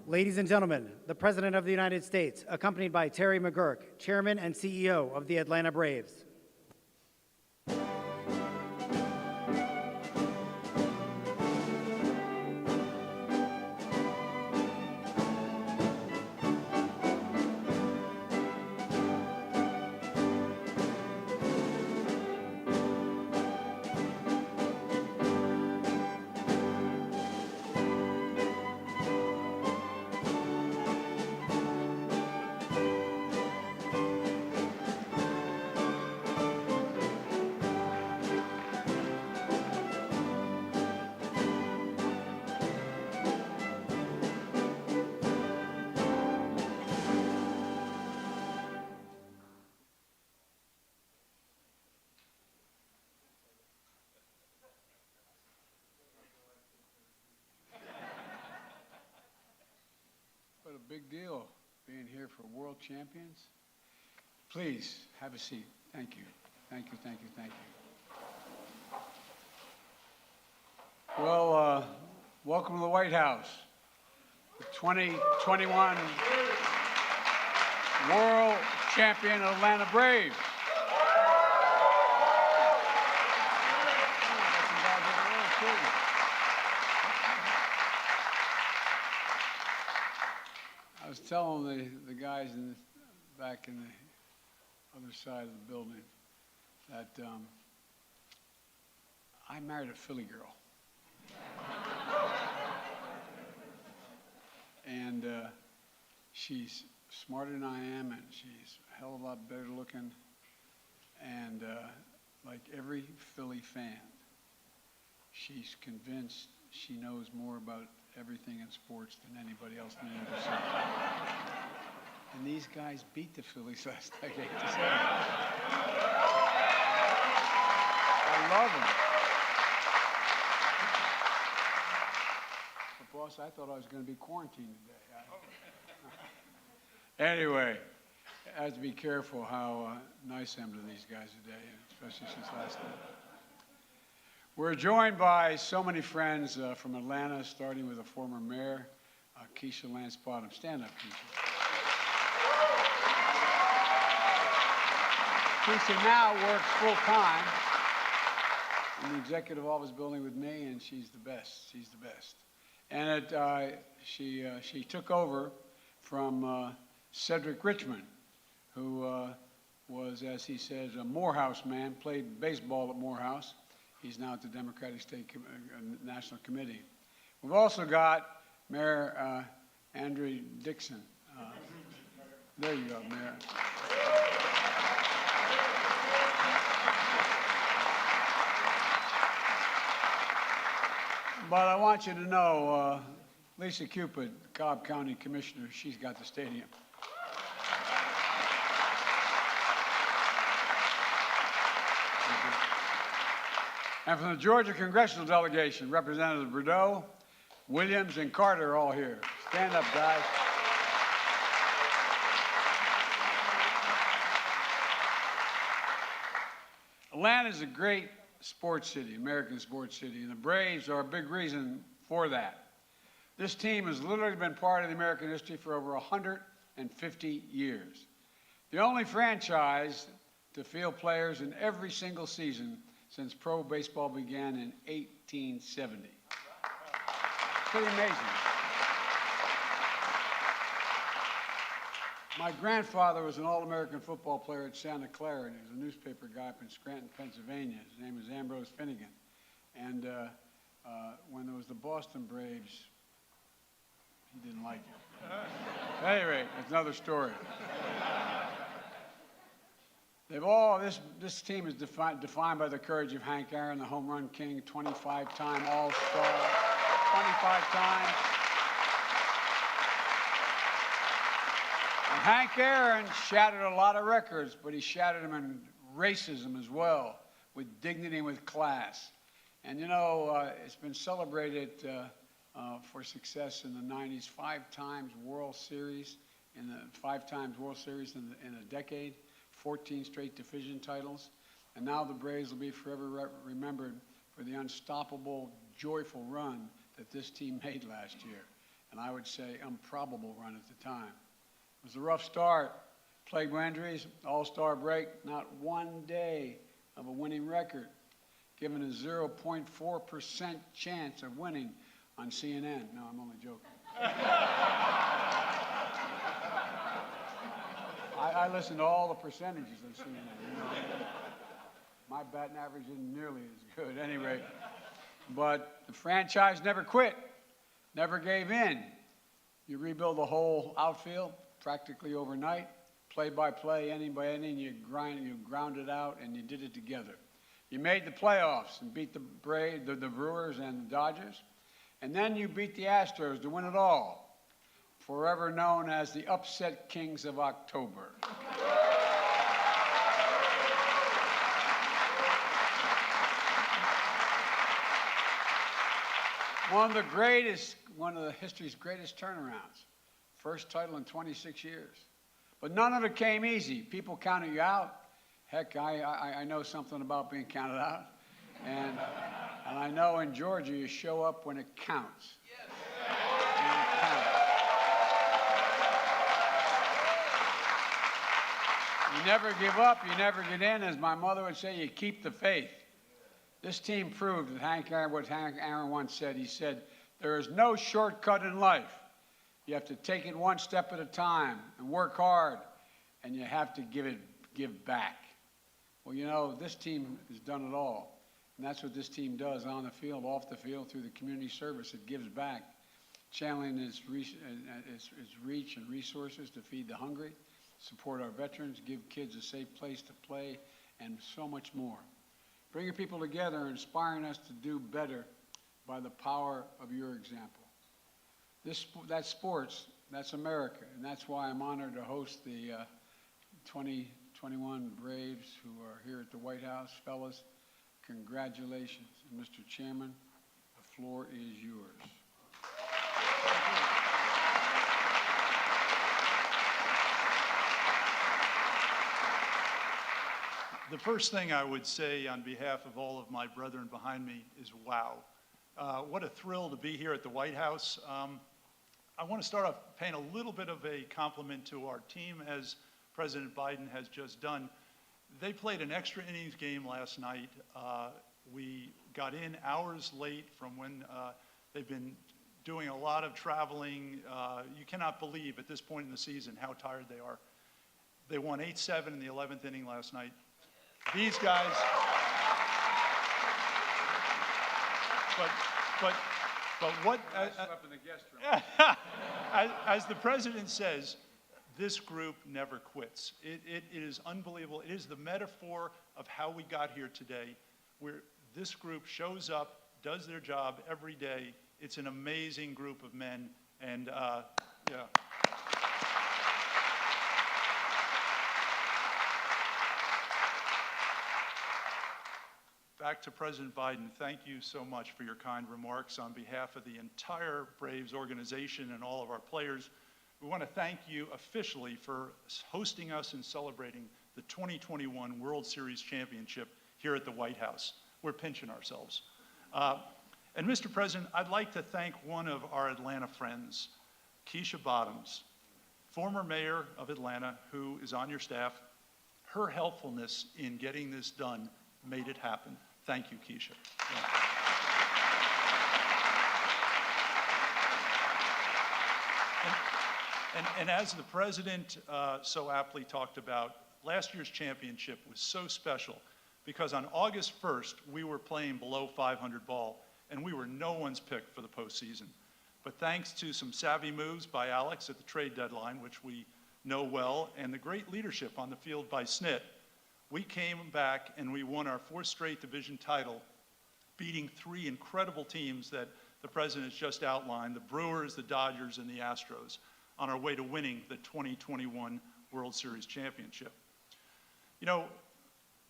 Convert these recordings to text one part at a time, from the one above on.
Ladies and gentlemen, the President of the United States, accompanied by Terry McGurk, Chairman and CEO of the Atlanta Braves. What a big deal being here for world champions. Please have a seat. Thank you. Thank you, thank you, thank you. Well, welcome to the White House. The 2021 world champion Atlanta Braves. I was telling the guys back in the other side of the building that I married a Philly girl. And she's smarter than I am, and she's a hell of a lot better looking. And like every Philly fan, she's convinced she knows more about everything in sports than anybody else in the industry. And these guys beat the Phillies last night, 8-7. I love them. But boss, I thought I was going to be quarantined today. Anyway, I have to be careful how nice I am to these guys today, especially since last night. We're joined by so many friends from Atlanta, starting with a former mayor, Keisha Lance Bottom. Stand up, Keisha. Keisha now works full-time in the executive office building with me, and she's the best. She's the best. And she took over from Cedric Richmond, who was, as he says, a Morehouse man, played baseball at Morehouse. He's now at the Democratic State National Committee. We've also got Mayor Andrew Dixon. There you go, Mayor. But I want you to know, Lisa Cupid, Cobb County Commissioner, she's got the stadium. And from the Georgia Congressional Delegation, Representatives Bordeaux, Williams, and Carter are all here. Stand up, guys. Atlanta is a great sports city, American sports city, and the Braves are a big reason for that. This team has literally been part of the American history for over 150 years. The only franchise to field players in every single season since pro baseball began in 1870. Pretty amazing. My grandfather was an All-American football player at Santa Clara, and he was a newspaper guy up in Scranton, Pennsylvania. His name was Ambrose Finnegan. And when there was the Boston Braves, he didn't like it. At any rate, that's another story. This team is defined by the courage of Hank Aaron, the home run king, 25-time All-Star, 25 times. And Hank Aaron shattered a lot of records, but he shattered them in racism as well, with dignity and with class. And you know, it's been celebrated for success in the 90s, 5 times World Series, in a decade. 14 straight division titles, and now the Braves will be forever remembered for the unstoppable, joyful run that this team made last year. and I would say improbable run at the time. It was a rough start. Plagued by injuries, all-star break, not one day of a winning record, given a 0.4% chance of winning on CNN. No, I'm only joking. I listen to all the percentages of CNN. You know. My batting average isn't nearly as good, at any rate. But the franchise never quit, never gave in. You rebuild the whole outfield practically overnight, play by play, inning by inning. You ground it out, and you did it together. You made the playoffs and beat the Brewers and the Dodgers, and then you beat the Astros to win it all, forever known as the upset kings of October. One of the history's greatest turnarounds. First title in 26 years. But none of it came easy. People counted you out. Heck, I know something about being counted out. And I know in Georgia you show up when it counts. Yes. When it counts. You never give up, you never get in. As my mother would say, you keep the faith. This team proved that what Hank Aaron once said. He said, there is no shortcut in life. You have to take it one step at a time and work hard, and you have to give back. Well, you know, this team has done it all, and that's what this team does on the field, off the field, through the community service. It gives back, channeling its reach and resources to feed the hungry, support our veterans, give kids a safe place to play, and so much more. Bringing people together and inspiring us to do better by the power of your example. That's sports, that's America, and that's why I'm honored to host the 2021 Braves who are here at the White House. Fellas, congratulations. And Mr. Chairman, the floor is yours. The first thing I would say on behalf of all of my brethren behind me is wow. What a thrill to be here at the White House. I want to start off paying a little bit of a compliment to our team, as President Biden has just done. They played an extra innings game last night. We got in hours late from when they've been doing a lot of traveling. You cannot believe at this point in the season how tired they are. They won 8-7 in the 11th inning last night. These guys, but what? I slept in the guest room. As the president says, this group never quits. It is unbelievable. It is the metaphor of how we got here today, where this group shows up, does their job every day. It's an amazing group of men, and yeah. Back to President Biden, thank you so much for your kind remarks on behalf of the entire Braves organization and all of our players. We want to thank you officially for hosting us and celebrating the 2021 World Series Championship here at the White House. We're pinching ourselves. And Mr. President, I'd like to thank one of our Atlanta friends, Keisha Bottoms, former mayor of Atlanta, who is on your staff. Her helpfulness in getting this done made it happen. Thank you, Keisha. And as the president so aptly talked about, last year's championship was so special because on August 1st, we were playing below 500 ball, and we were no one's pick for the postseason. But thanks to some savvy moves by Alex at the trade deadline, which we know well, and the great leadership on the field by Snit, we came back and we won our fourth straight division title, beating three incredible teams that the president has just outlined, the Brewers, the Dodgers, and the Astros, on our way to winning the 2021 World Series Championship. You know,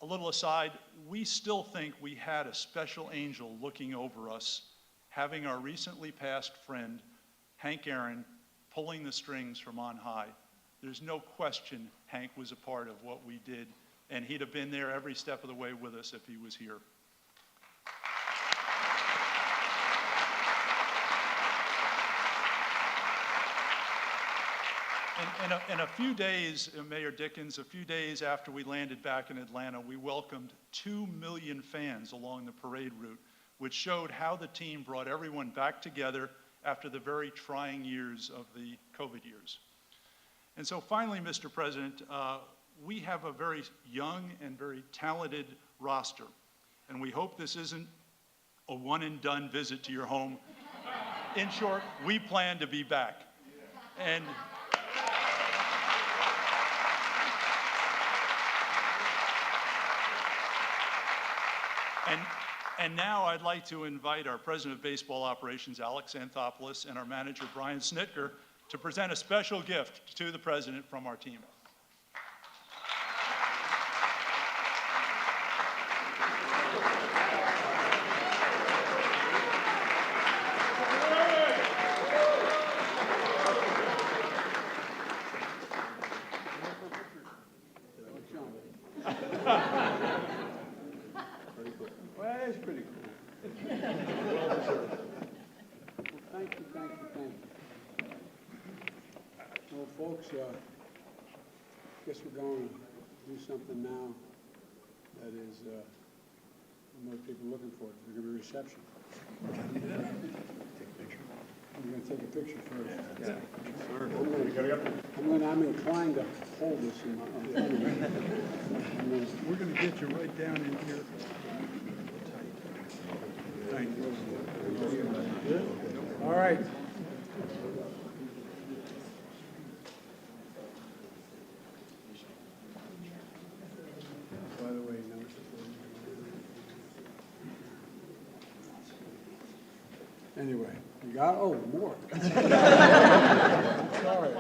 a little aside, we still think we had a special angel looking over us, having our recently passed friend, Hank Aaron, pulling the strings from on high. There's no question Hank was a part of what we did, and he'd have been there every step of the way with us if he was here. In a few days, Mayor Dickens, a few days after we landed back in Atlanta, we welcomed 2 million fans along the parade route, which showed how the team brought everyone back together after the very trying years of the COVID years. And so finally, Mr. President, we have a very young and very talented roster, and we hope this isn't a one-and-done visit to your home. In short, we plan to be back. And now I'd like to invite our President of Baseball Operations, Alex Anthopoulos, and our manager, Brian Snitker, to present a special gift to the President from our team. Well, that is pretty cool. Well deserved. Well, thank you. Well, folks, I guess we're going to do something now that is most people are looking for. There's going to be a reception. I'm going to take a picture first. Yeah. I'm inclined to hold this in my hand. We're going to get you right down in here. Thank you. All right. By the way, anyway, you got more. Sorry.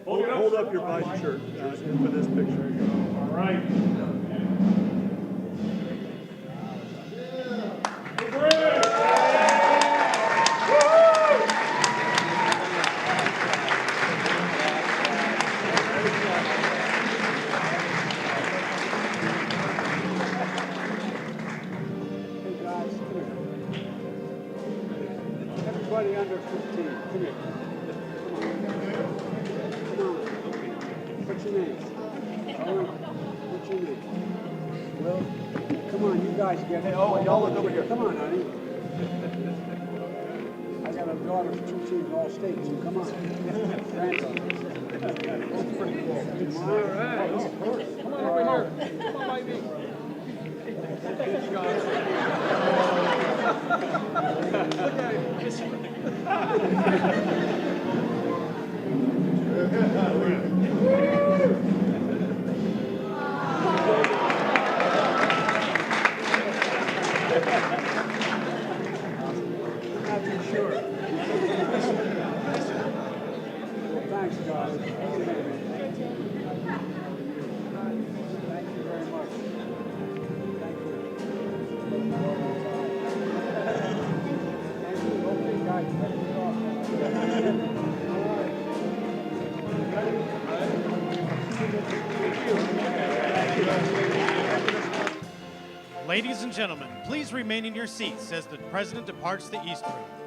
Hold up your Biden shirt for this picture. All right. Hey guys, come here. Everybody under 15, come here. Come on. What's your name? Owen, what's your name? Will? Come on, you guys get it. Oh, y'all look over here. Come on, honey. I got a daughter with 2 teams all state, so come on. Granddaughter. That's pretty cool. All right. Of course. Come on over here. Come on, baby. Not too sure. Well, thanks, guys. Thank you very much. Thank you. Okay, guys, take it off. Ladies and gentlemen, please remain in your seats as the President departs the East Room.